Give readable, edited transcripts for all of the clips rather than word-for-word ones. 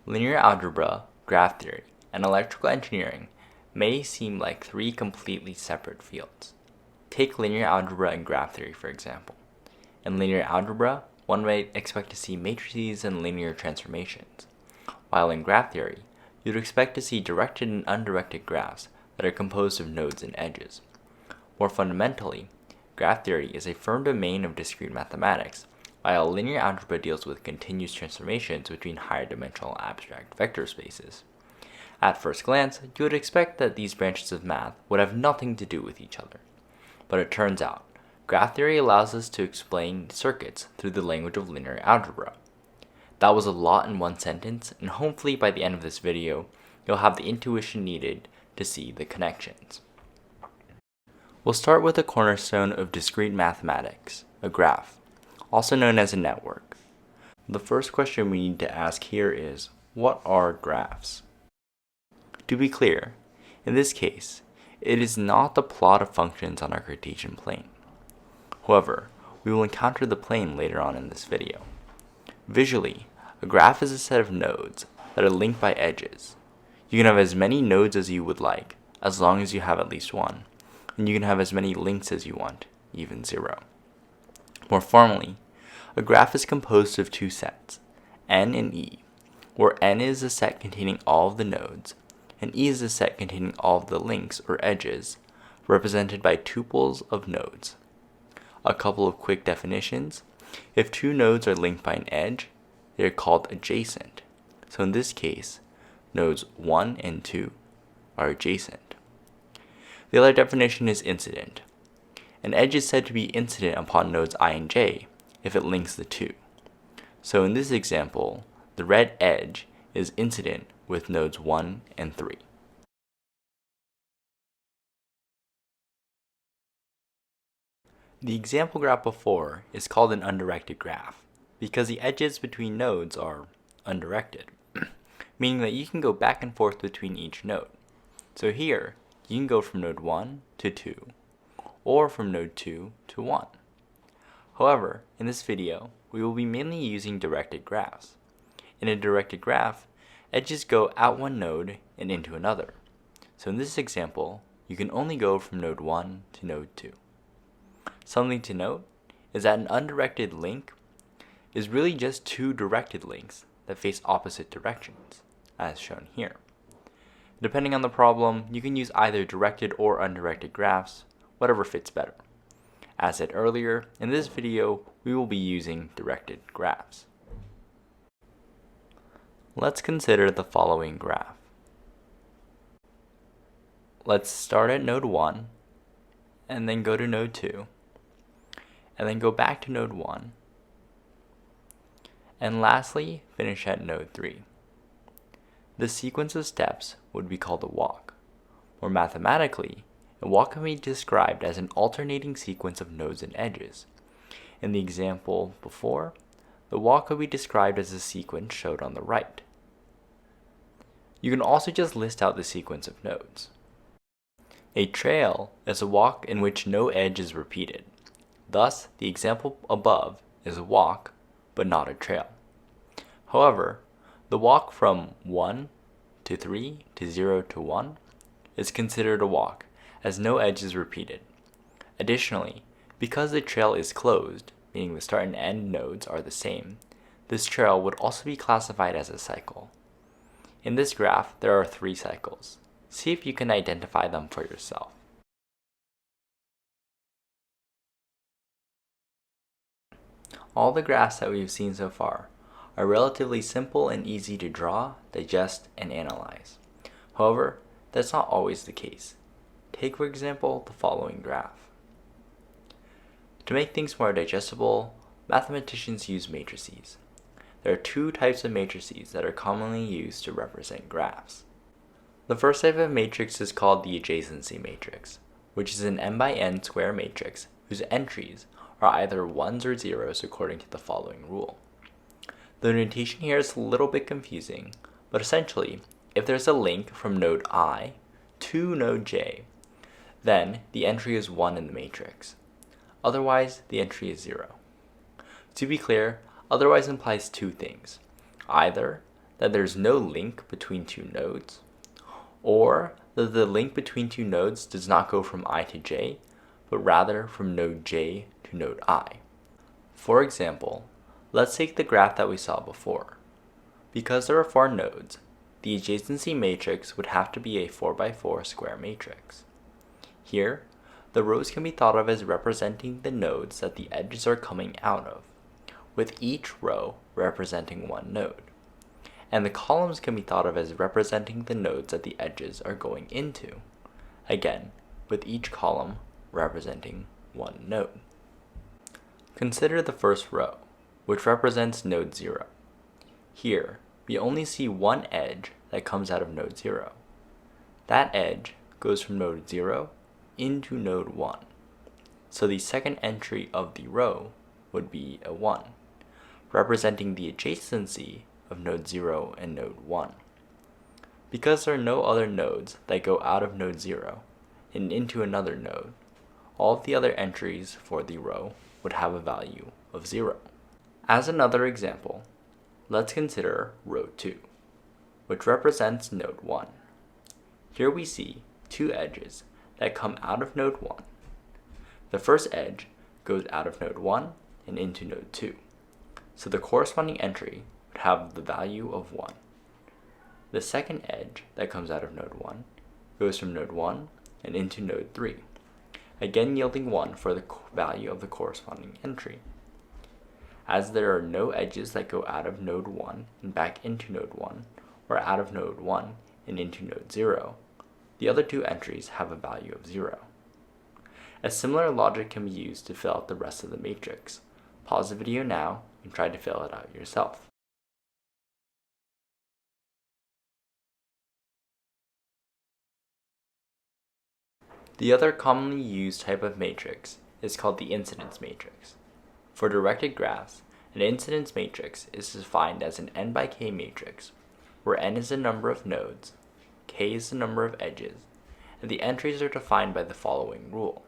Linear algebra, graph theory, and electrical engineering may seem like three completely separate fields. Take linear algebra and graph theory, for example. In linear algebra, one might expect to see matrices and linear transformations, while in graph theory, you'd expect to see directed and undirected graphs that are composed of nodes and edges. More fundamentally, graph theory is a firm domain of discrete mathematics, while linear algebra deals with continuous transformations between higher dimensional abstract vector spaces. At first glance, you would expect that these branches of math would have nothing to do with each other. But it turns out, graph theory allows us to explain circuits through the language of linear algebra. That was a lot in one sentence, and hopefully by the end of this video, you'll have the intuition needed to see the connections. We'll start with the cornerstone of discrete mathematics, a graph, also known as a network. The first question we need to ask here is, what are graphs? To be clear, in this case, it is not the plot of functions on our Cartesian plane. However, we will encounter the plane later on in this video. Visually, a graph is a set of nodes that are linked by edges. You can have as many nodes as you would like, as long as you have at least one, and you can have as many links as you want, even 0. More formally, a graph is composed of two sets, N and E, where N is a set containing all of the nodes, and E is a set containing all of the links or edges, represented by tuples of nodes. A couple of quick definitions. If two nodes are linked by an edge, they are called adjacent. So in this case, nodes 1 and 2 are adjacent. The other definition is incident. An edge is said to be incident upon nodes I and j if it links the two. So in this example, the red edge is incident with nodes 1 and 3. The example graph before is called an undirected graph because the edges between nodes are undirected, meaning that you can go back and forth between each node. So here, you can go from node 1 to 2, or from node 2 to 1. However, in this video, we will be mainly using directed graphs. In a directed graph, edges go out one node and into another. So in this example, you can only go from node 1 to node 2. Something to note is that an undirected link is really just two directed links that face opposite directions, as shown here. Depending on the problem, you can use either directed or undirected graphs, whatever fits better. As said earlier, in this video, we will be using directed graphs. Let's consider the following graph. Let's start at node 1, and then go to node 2, and then go back to node 1, and lastly, finish at node 3. This sequence of steps would be called a walk, or mathematically, a walk can be described as an alternating sequence of nodes and edges. In the example before, the walk could be described as the sequence showed on the right. You can also just list out the sequence of nodes. A trail is a walk in which no edge is repeated. Thus, the example above is a walk, but not a trail. However, the walk from 1 to 3 to 0 to 1 is considered a walk, as no edge is repeated. Additionally, because the trail is closed, meaning the start and end nodes are the same, this trail would also be classified as a cycle. In this graph, there are 3 cycles. See if you can identify them for yourself. All the graphs that we've seen so far are relatively simple and easy to draw, digest, and analyze. However, that's not always the case. Take, for example, the following graph. To make things more digestible, mathematicians use matrices. There are 2 types of matrices that are commonly used to represent graphs. The first type of matrix is called the adjacency matrix, which is an n by n square matrix whose entries are either 1s or 0s according to the following rule. The notation here is a little bit confusing, but essentially, if there's a link from node I to node j, then the entry is 1 in the matrix. Otherwise, the entry is 0. To be clear, otherwise implies 2 things. Either that there's no link between two nodes, or that the link between two nodes does not go from I to j, but rather from node j to node I. For example, let's take the graph that we saw before. Because there are 4 nodes, the adjacency matrix would have to be a 4x4 square matrix. Here, the rows can be thought of as representing the nodes that the edges are coming out of, with each row representing one node. And the columns can be thought of as representing the nodes that the edges are going into, again, with each column representing one node. Consider the first row, which represents node 0. Here, we only see one edge that comes out of node 0. That edge goes from node 0 into node 1. So the second entry of the row would be a 1, representing the adjacency of node 0 and node 1. Because there are no other nodes that go out of node 0 and into another node, all of the other entries for the row would have a value of 0. As another example, let's consider row 2, which represents node 1. Here we see 2 edges that come out of node 1. The first edge goes out of node 1 and into node 2, so the corresponding entry would have the value of 1. The second edge that comes out of node 1 goes from node 1 and into node 3, again yielding 1 for the value of the corresponding entry. As there are no edges that go out of node 1 and back into node 1, or out of node 1 and into node 0, the other 2 entries have a value of 0. A similar logic can be used to fill out the rest of the matrix. Pause the video now and try to fill it out yourself. The other commonly used type of matrix is called the incidence matrix. For directed graphs, an incidence matrix is defined as an n by k matrix, where n is the number of nodes, k is the number of edges, and the entries are defined by the following rule.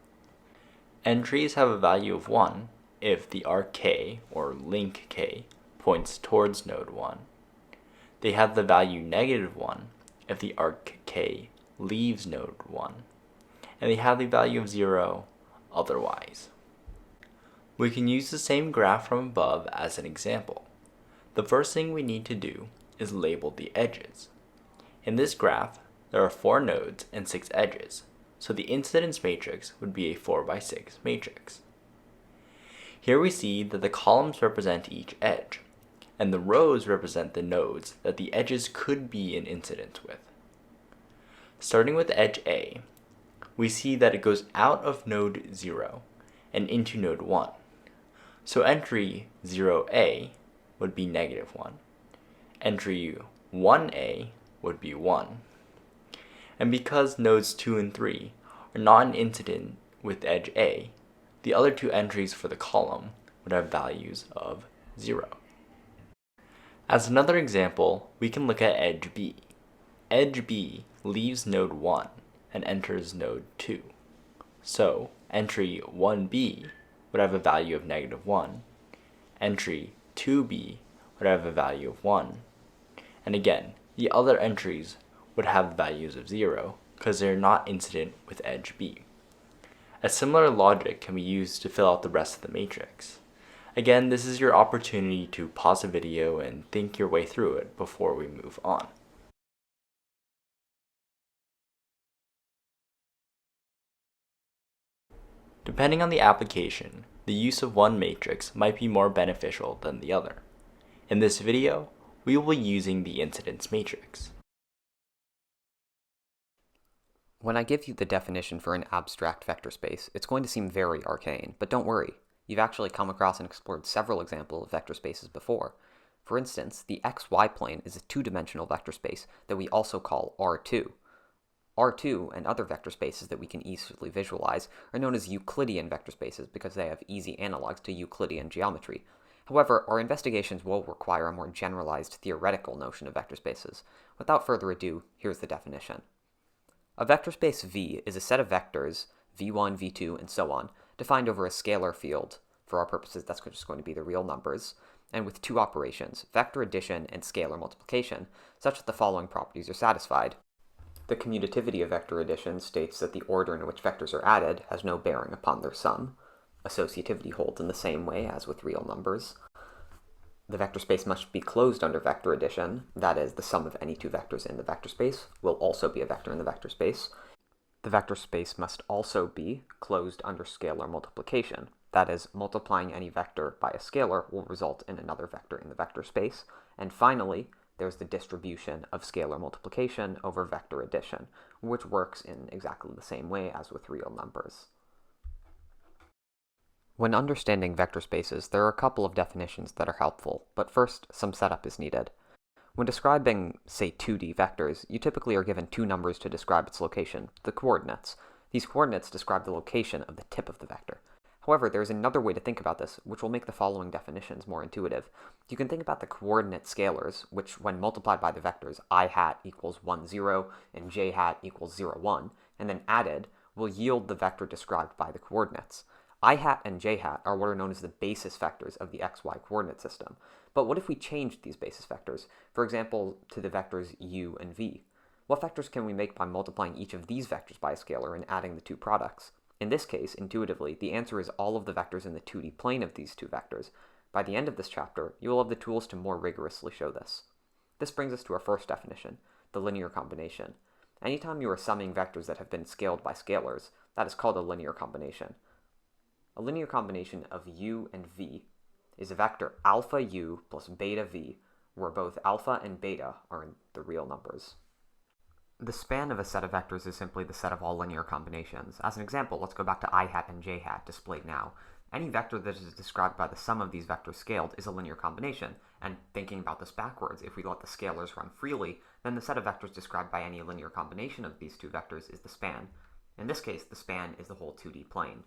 Entries have a value of 1 if the arc k, or link k, points towards node 1. They have the value -1 if the arc k leaves node 1. And they have the value of 0 otherwise. We can use the same graph from above as an example. The first thing we need to do is label the edges. In this graph, there are 4 nodes and 6 edges, so the incidence matrix would be a 4x6 matrix. Here we see that the columns represent each edge, and the rows represent the nodes that the edges could be in incidence with. Starting with edge A, we see that it goes out of node 0 and into node 1. So entry 0a would be -1. Entry 1a would be 1. And because nodes 2 and 3 are non-incident with edge A, the other 2 entries for the column would have values of 0. As another example, we can look at edge B. Edge B leaves node 1 and enters node 2. So entry 1b would have a value of -1. Entry 2b would have a value of 1. And again, the other entries would have values of 0 because they're not incident with edge B. A similar logic can be used to fill out the rest of the matrix. Again, this is your opportunity to pause the video and think your way through it before we move on. Depending on the application, the use of one matrix might be more beneficial than the other. In this video, we will be using the incidence matrix. When I give you the definition for an abstract vector space, it's going to seem very arcane, but don't worry. You've actually come across and explored several examples of vector spaces before. For instance, the xy plane is a two-dimensional vector space that we also call R2. R2 and other vector spaces that we can easily visualize are known as Euclidean vector spaces because they have easy analogs to Euclidean geometry. However, our investigations will require a more generalized theoretical notion of vector spaces. Without further ado, here's the definition. A vector space V is a set of vectors, v1, v2, and so on, defined over a scalar field For our purposes, that's just going to be the real numbers, and with two operations, vector addition and scalar multiplication, such that the following properties are satisfied. The commutativity of vector addition states that the order in which vectors are added has no bearing upon their sum. Associativity holds in the same way as with real numbers. The vector space must be closed under vector addition, that is, the sum of any two vectors in the vector space will also be a vector in the vector space. The vector space must also be closed under scalar multiplication, that is, multiplying any vector by a scalar will result in another vector in the vector space. And finally, there's the distribution of scalar multiplication over vector addition, which works in exactly the same way as with real numbers. When understanding vector spaces, there are a couple of definitions that are helpful, but first, some setup is needed. When describing, say, 2D vectors, you typically are given two numbers to describe its location, the coordinates. These coordinates describe the location of the tip of the vector. However, there is another way to think about this, which will make the following definitions more intuitive. You can think about the coordinate scalars, which when multiplied by the vectors I hat equals 1, 0, and j hat equals 0, 1, and then added, will yield the vector described by the coordinates. I hat and j hat are what are known as the basis vectors of the xy coordinate system. But what if we changed these basis vectors, for example, to the vectors u and v? What vectors can we make by multiplying each of these vectors by a scalar and adding the two products? In this case, intuitively, the answer is all of the vectors in the 2D plane of these two vectors. By the end of this chapter, you will have the tools to more rigorously show this. This brings us to our first definition, the linear combination. Anytime you are summing vectors that have been scaled by scalars, that is called a linear combination. A linear combination of u and v is a vector alpha u plus beta v, where both alpha and beta are in the real numbers. The span of a set of vectors is simply the set of all linear combinations. As an example, let's go back to I hat and j hat displayed now. Any vector that is described by the sum of these vectors scaled is a linear combination, and thinking about this backwards, if we let the scalars run freely, then the set of vectors described by any linear combination of these two vectors is the span. In this case, the span is the whole 2D plane.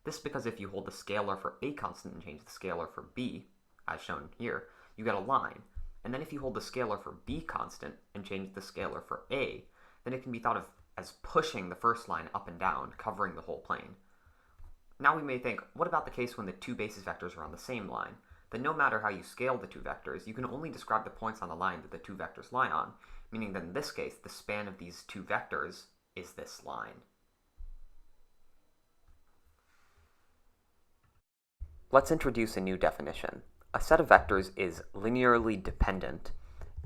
This is because if you hold the scalar for a constant and change the scalar for b, as shown here, you get a line. And then if you hold the scalar for b constant and change the scalar for a, then it can be thought of as pushing the first line up and down, covering the whole plane. Now we may think, what about the case when the two basis vectors are on the same line? Then no matter how you scale the two vectors, you can only describe the points on the line that the two vectors lie on, meaning that in this case, the span of these two vectors is this line. Let's introduce a new definition. A set of vectors is linearly dependent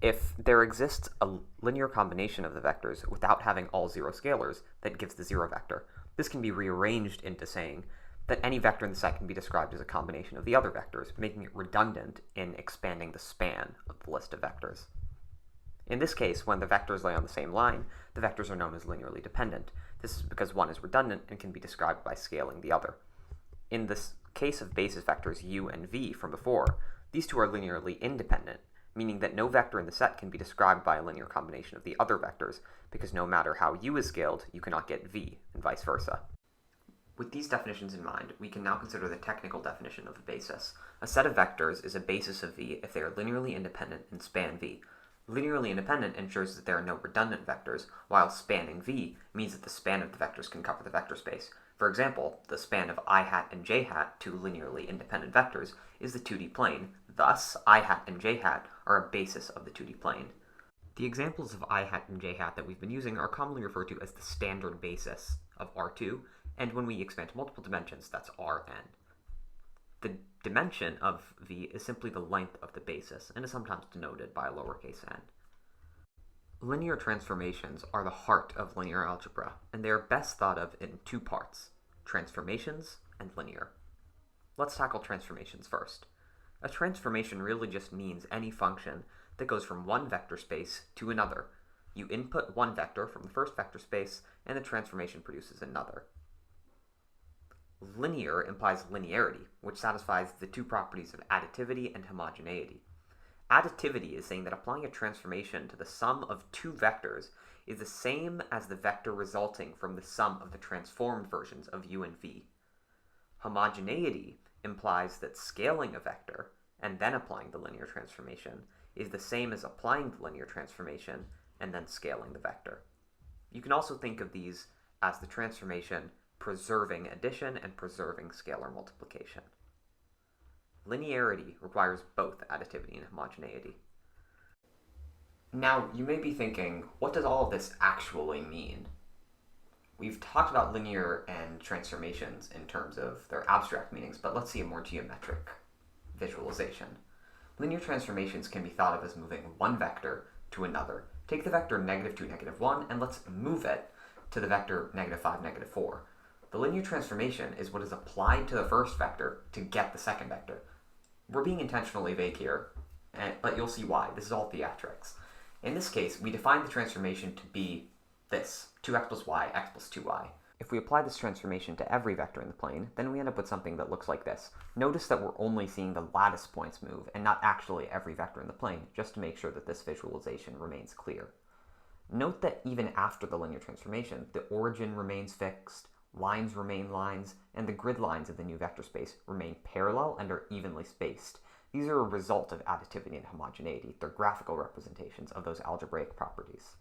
if there exists a linear combination of the vectors without having all zero scalars that gives the zero vector. This can be rearranged into saying that any vector in the set can be described as a combination of the other vectors, making it redundant in expanding the span of the list of vectors. In this case, when the vectors lay on the same line, the vectors are known as linearly dependent. This is because one is redundant and can be described by scaling the other. In this case of basis vectors u and v from before, these two are linearly independent, meaning that no vector in the set can be described by a linear combination of the other vectors, because no matter how u is scaled, you cannot get v, and vice versa. With these definitions in mind, we can now consider the technical definition of a basis. A set of vectors is a basis of v if they are linearly independent and span v. Linearly independent ensures that there are no redundant vectors, while spanning v means that the span of the vectors can cover the vector space. For example, the span of I hat and j hat, two linearly independent vectors, is the 2D plane. Thus, I hat and j hat are a basis of the 2D plane. The examples of I hat and j hat that we've been using are commonly referred to as the standard basis of R2, and when we expand to multiple dimensions, that's Rn. The dimension of v is simply the length of the basis, and is sometimes denoted by a lowercase n. Linear transformations are the heart of linear algebra, and they are best thought of in two parts, transformations and linear. Let's tackle transformations first. A transformation really just means any function that goes from one vector space to another. You input one vector from the first vector space, and the transformation produces another. Linear implies linearity, which satisfies the two properties of additivity and homogeneity. Additivity is saying that applying a transformation to the sum of two vectors is the same as the vector resulting from the sum of the transformed versions of u and v. Homogeneity implies that scaling a vector and then applying the linear transformation is the same as applying the linear transformation and then scaling the vector. You can also think of these as the transformation preserving addition and preserving scalar multiplication. Linearity requires both additivity and homogeneity. Now, you may be thinking, what does all of this actually mean? We've talked about linear and transformations in terms of their abstract meanings, but let's see a more geometric visualization. Linear transformations can be thought of as moving one vector to another. Take the vector -2, -1, and let's move it to the vector -5, -4. The linear transformation is what is applied to the first vector to get the second vector. We're being intentionally vague here, but you'll see why. This is all theatrics. In this case, we define the transformation to be this, 2x plus y, x plus 2y. If we apply this transformation to every vector in the plane, then we end up with something that looks like this. Notice that we're only seeing the lattice points move, and not actually every vector in the plane, just to make sure that this visualization remains clear. Note that even after the linear transformation, the origin remains fixed, lines remain lines, and the grid lines of the new vector space remain parallel and are evenly spaced. These are a result of additivity and homogeneity. They're graphical representations of those algebraic properties.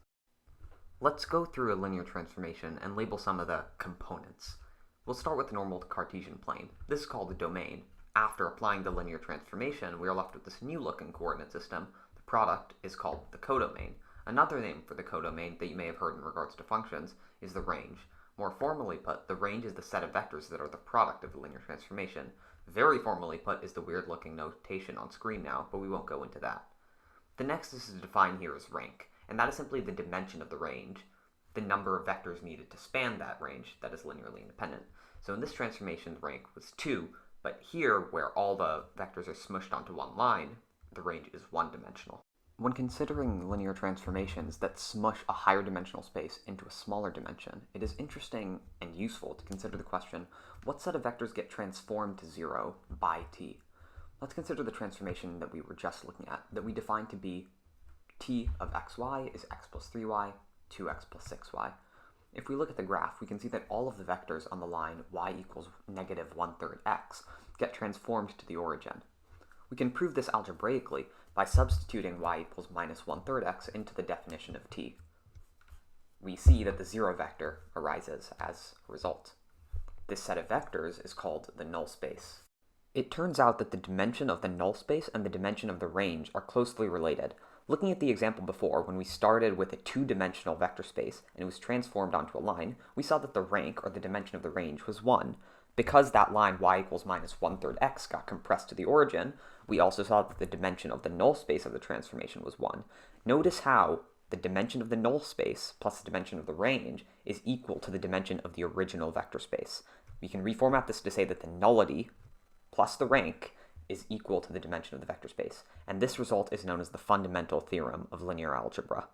Let's go through a linear transformation and label some of the components. We'll start with the normal Cartesian plane. This is called the domain. After applying the linear transformation, we are left with this new looking coordinate system. The product is called the codomain. Another name for the codomain that you may have heard in regards to functions is the range. More formally put, the range is the set of vectors that are the product of the linear transformation. Very formally put is the weird-looking notation on screen now, but we won't go into that. The next is to define here is rank, and that is simply the dimension of the range, the number of vectors needed to span that range that is linearly independent. So in this transformation, the rank was 2, but here, where all the vectors are smushed onto one line, the range is one-dimensional. When considering linear transformations that smush a higher dimensional space into a smaller dimension, it is interesting and useful to consider the question, what set of vectors get transformed to 0 by t? Let's consider the transformation that we were just looking at, that we defined to be t of xy is x plus 3y, 2x plus 6y. If we look at the graph, we can see that all of the vectors on the line y equals -1/3 x get transformed to the origin. We can prove this algebraically by substituting y equals -1/3 x into the definition of t. We see that the 0 vector arises as a result. This set of vectors is called the null space. It turns out that the dimension of the null space and the dimension of the range are closely related. Looking at the example before, when we started with a two-dimensional vector space and it was transformed onto a line, we saw that the rank, or the dimension of the range, was 1. Because that line y equals -1/3 x got compressed to the origin, we also saw that the dimension of the null space of the transformation was 1. Notice how the dimension of the null space plus the dimension of the range is equal to the dimension of the original vector space. We can reformat this to say that the nullity plus the rank is equal to the dimension of the vector space, and this result is known as the fundamental theorem of linear algebra.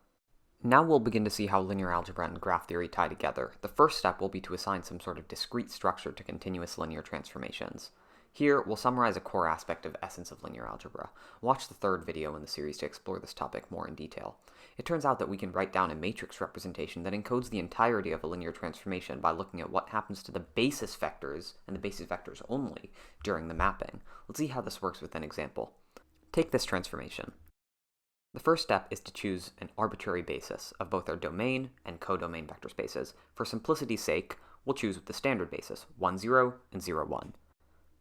Now we'll begin to see how linear algebra and graph theory tie together. The first step will be to assign some sort of discrete structure to continuous linear transformations. Here, we'll summarize a core aspect of Essence of Linear Algebra. Watch the third video in the series to explore this topic more in detail. It turns out that we can write down a matrix representation that encodes the entirety of a linear transformation by looking at what happens to the basis vectors, and the basis vectors only, during the mapping. Let's see how this works with an example. Take this transformation. The first step is to choose an arbitrary basis of both our domain and codomain vector spaces. For simplicity's sake, we'll choose the standard basis, 1, 0, and 0, 1.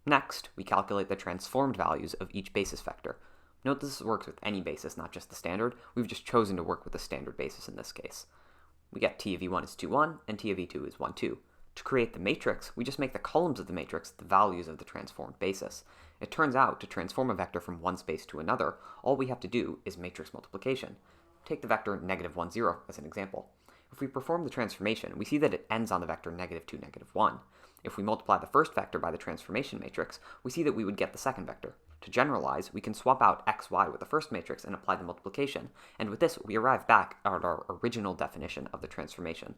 Next, we calculate the transformed values of each basis vector. Note this works with any basis, not just the standard. We've just chosen to work with the standard basis in this case. We get t of e1 is 2, 1, and t of e2 is 1, 2. To create the matrix, we just make the columns of the matrix the values of the transformed basis. It turns out, to transform a vector from one space to another, all we have to do is matrix multiplication. Take the vector -1, 0 as an example. If we perform the transformation, we see that it ends on the vector -2, -1. If we multiply the first vector by the transformation matrix, we see that we would get the second vector. To generalize, we can swap out x, y with the first matrix and apply the multiplication, and with this we arrive back at our original definition of the transformation.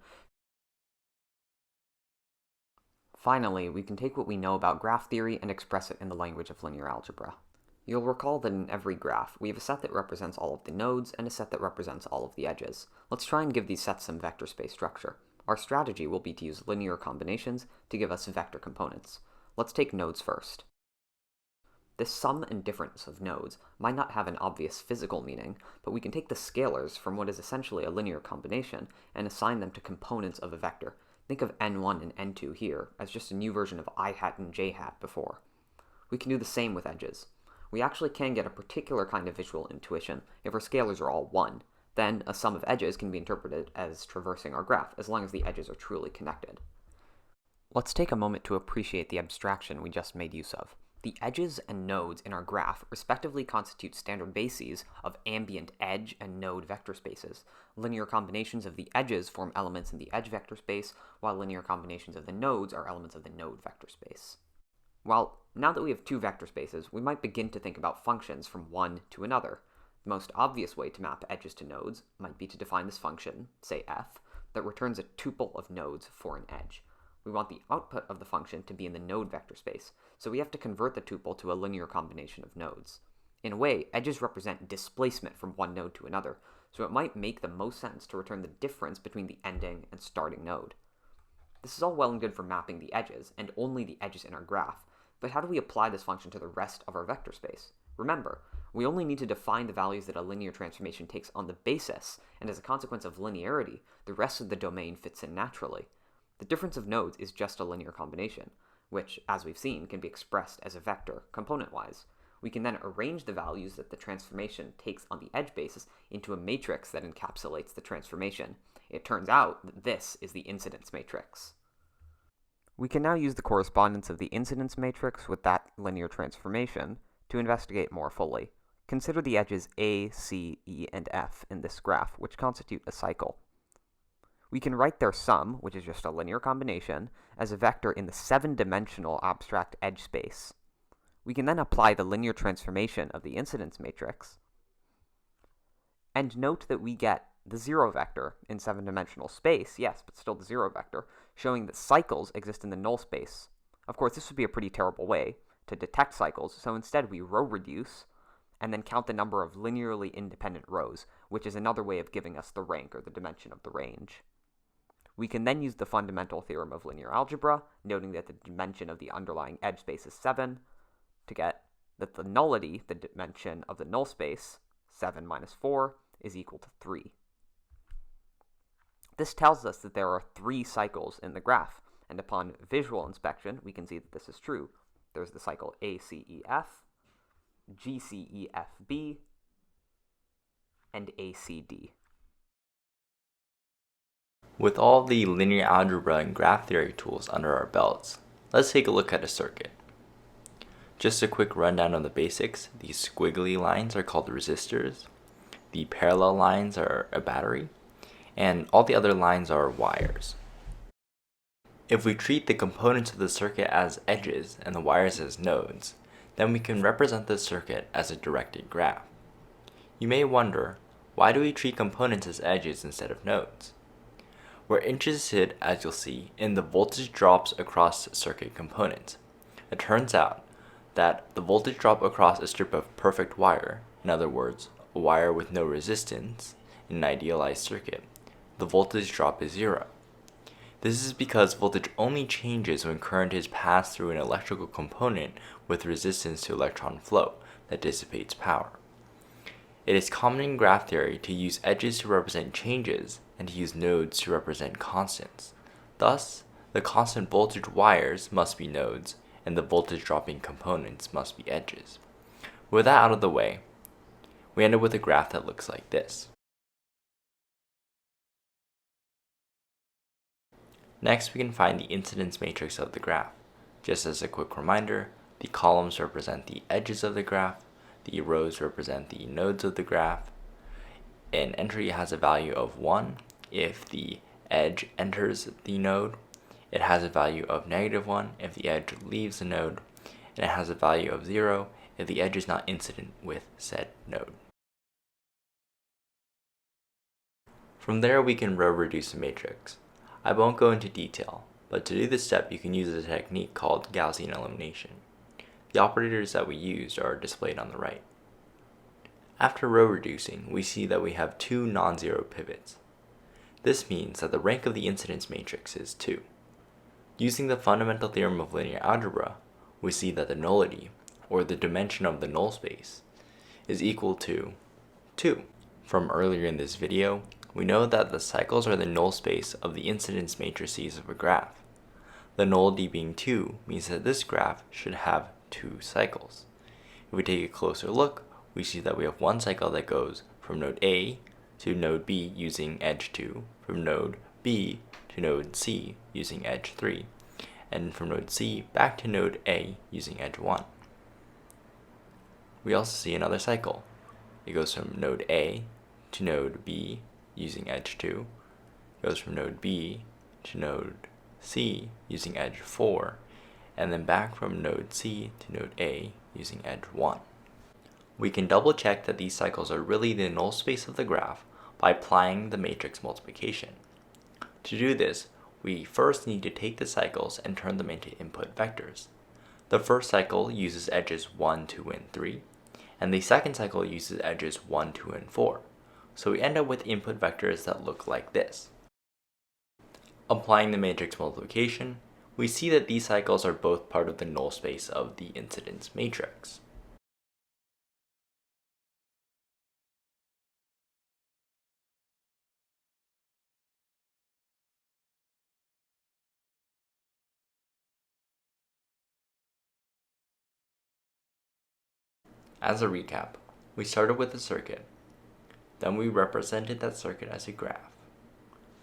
Finally, we can take what we know about graph theory and express it in the language of linear algebra. You'll recall that in every graph, we have a set that represents all of the nodes and a set that represents all of the edges. Let's try and give these sets some vector space structure. Our strategy will be to use linear combinations to give us vector components. Let's take nodes first. This sum and difference of nodes might not have an obvious physical meaning, but we can take the scalars from what is essentially a linear combination and assign them to components of a vector. Think of n1 and n2 here as just a new version of I hat and j hat before. We can do the same with edges. we actually can get a particular kind of visual intuition if our scalars are all 1. Then a sum of edges can be interpreted as traversing our graph, as long as the edges are truly connected. Let's take a moment to appreciate the abstraction we just made use of. The edges and nodes in our graph respectively constitute standard bases of ambient edge and node vector spaces. Linear combinations of the edges form elements in the edge vector space, while linear combinations of the nodes are elements of the node vector space. Well, now that we have two vector spaces, we might begin to think about functions from one to another. The most obvious way to map edges to nodes might be to define this function, say f, that returns a tuple of nodes for an edge. We want the output of the function to be in the node vector space, so we have to convert the tuple to a linear combination of nodes. In a way, edges represent displacement from one node to another, so it might make the most sense to return the difference between the ending and starting node. This is all well and good for mapping the edges, and only the edges in our graph, but how do we apply this function to the rest of our vector space? Remember, we only need to define the values that a linear transformation takes on the basis, and as a consequence of linearity, the rest of the domain fits in naturally. The difference of nodes is just a linear combination, which, as we've seen, can be expressed as a vector, component-wise. We can then arrange the values that the transformation takes on the edge basis into a matrix that encapsulates the transformation. It turns out that this is the incidence matrix. We can now use the correspondence of the incidence matrix with that linear transformation to investigate more fully. Consider the edges A, C, E, and F in this graph, which constitute a cycle. We can write their sum, which is just a linear combination, as a vector in the 7-dimensional abstract edge space. We can then apply the linear transformation of the incidence matrix, and note that we get the 0 vector in 7-dimensional space, yes, but still the 0 vector, showing that cycles exist in the null space. Of course, this would be a pretty terrible way to detect cycles, so instead we row reduce, and then count the number of linearly independent rows, which is another way of giving us the rank or the dimension of the range. We can then use the fundamental theorem of linear algebra, noting that the dimension of the underlying edge space is 7, to get that the nullity, the dimension of the null space, 7 minus 4, is equal to 3. This tells us that there are 3 cycles in the graph, and upon visual inspection, we can see that this is true. There's the cycle ACEF, GCEFB, and ACD. With all the linear algebra and graph theory tools under our belts, let's take a look at a circuit. Just a quick rundown of the basics. These squiggly lines are called resistors, the parallel lines are a battery, and all the other lines are wires. If we treat the components of the circuit as edges and the wires as nodes, then we can represent the circuit as a directed graph. You may wonder, why do we treat components as edges instead of nodes? We're interested, as you'll see, in the voltage drops across circuit components. It turns out that the voltage drop across a strip of perfect wire, in other words, a wire with no resistance, in an idealized circuit, the voltage drop is 0. This is because voltage only changes when current is passed through an electrical component with resistance to electron flow that dissipates power. It is common in graph theory to use edges to represent changes and to use nodes to represent constants. Thus, the constant voltage wires must be nodes, and the voltage dropping components must be edges. With that out of the way, we end up with a graph that looks like this. Next, we can find the incidence matrix of the graph. Just as a quick reminder, the columns represent the edges of the graph, the rows represent the nodes of the graph. An entry has a value of 1 if the edge enters the node. It has a value of -1 if the edge leaves the node, and it has a value of 0 if the edge is not incident with said node. From there, we can row reduce a matrix. I won't go into detail, but to do this step, you can use a technique called Gaussian elimination. The operators that we used are displayed on the right. After row reducing, we see that we have 2 non-zero pivots. This means that the rank of the incidence matrix is 2. Using the fundamental theorem of linear algebra, we see that the nullity, or the dimension of the null space, is equal to 2. From earlier in this video, we know that the cycles are the null space of the incidence matrices of a graph. The nullity being 2 means that this graph should have 2 cycles. If we take a closer look, we see that we have one cycle that goes from node A to node B using edge 2, from node B to node C using edge 3, and from node C back to node A using edge 1. We also see another cycle. It goes from node A to node B using edge 2, goes from node B to node C using edge 4, and then back from node C to node A using edge 1. We can double check that these cycles are really the null space of the graph by applying the matrix multiplication. To do this, we first need to take the cycles and turn them into input vectors. The first cycle uses edges 1, 2, and 3, and the second cycle uses edges 1, 2, and 4. So we end up with input vectors that look like this. Applying the matrix multiplication, we see that these cycles are both part of the null space of the incidence matrix. As a recap, we started with a circuit. Then we represented that circuit as a graph.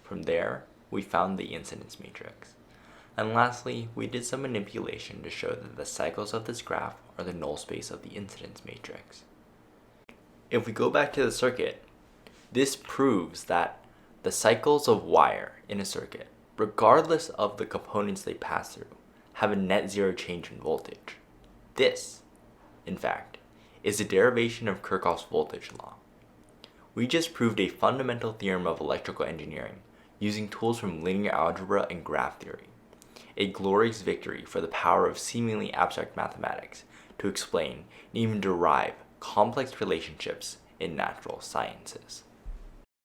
From there, we found the incidence matrix. And lastly, we did some manipulation to show that the cycles of this graph are the null space of the incidence matrix. If we go back to the circuit, this proves that the cycles of wire in a circuit, regardless of the components they pass through, have a net zero change in voltage. This, in fact, is a derivation of Kirchhoff's voltage law. We just proved a fundamental theorem of electrical engineering using tools from linear algebra and graph theory. A glorious victory for the power of seemingly abstract mathematics to explain and even derive complex relationships in natural sciences.